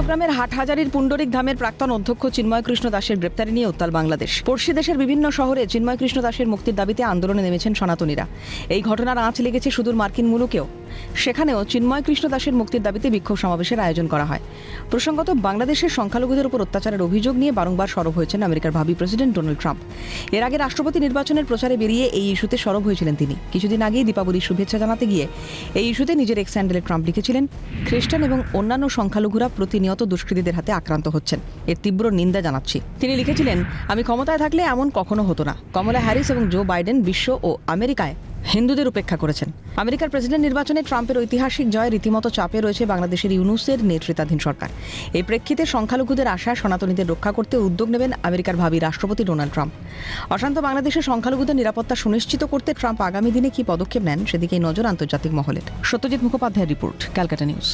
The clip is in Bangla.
নন্দীগ্রামের হাটহাজারীর পুণ্ডরিক ধামের প্রাক্তন অধ্যক্ষ চিন্ময় কৃষ্ণ দাসের গ্রেপ্তারি নিয়ে উত্তাল বাংলাদেশ। পড়শি দেশের বিভিন্ন শহরে চিন্ময় কৃষ্ণ দাসের মুক্তির দাবিতে আন্দোলনে নেমেছেন সনাতনীরা। এই ঘটনার আঁচ লেগেছে সুদূর মার্কিন মুলুকেও। সেখানেও চিন্ময় কৃষ্ণ দাসের মুক্তির দাবিতে বিক্ষোভ সমাবেশের আয়োজন করা হয়। প্রসঙ্গত, বাংলাদেশের সংখ্যালঘুদের উপর অত্যাচারের অভিযোগ নিয়ে বারংবার সরব হয়েছেন আমেরিকার ভাবী প্রেসিডেন্ট ডোনাল্ড ট্রাম্প। এর আগে রাষ্ট্রপতি নির্বাচনের প্রচারে বেরিয়ে এই ইস্যুতে সরব হয়েছিলেন তিনি। কিছুদিন আগেই দীপাবলির শুভেচ্ছা জানাতে গিয়ে এই ইস্যুতে নিজের এক্স হ্যান্ডেলে ট্রাম্প লিখেছিলেন, খ্রিস্টান এবং অন্যান্য সংখ্যালঘুরা প্রতিনিয়ত দুষ্কৃতীদের হাতে আক্রান্ত হচ্ছেন, এর তীব্র নিন্দা জানাচ্ছি। তিনি লিখেছিলেন, আমি ক্ষমতায় থাকলে এমন কখনো হতো না। কমলা হ্যারিস এবং জো বাইডেন বিশ্ব ও আমেরিকায় হিন্দুদের উপেক্ষা করেছেন। আমেরিকার প্রেসিডেন্ট নির্বাচনে ট্রাম্পের ঐতিহাসিক জয় রীতিমতো চাপে রয়েছে বাংলাদেশের ইউনূসের নেতৃত্বাধীন সরকার। এই প্রেক্ষিতে সংখ্যালঘুদের আশা সনাতনীদের রক্ষা করতে উদ্যোগ নেবেন আমেরিকার ভাবী রাষ্ট্রপতি ডোনাল্ড ট্রাম্প। অশান্ত বাংলাদেশের সংখ্যালঘুদের নিরাপত্তা সুনিশ্চিত করতে ট্রাম্প আগামী দিনে কি পদক্ষেপ নেন, সেদিকেই নজর আন্তর্জাতিক মহলের। সত্যজিৎ মুখোপাধ্যায়ের রিপোর্ট, ক্যালকাটা নিউজ।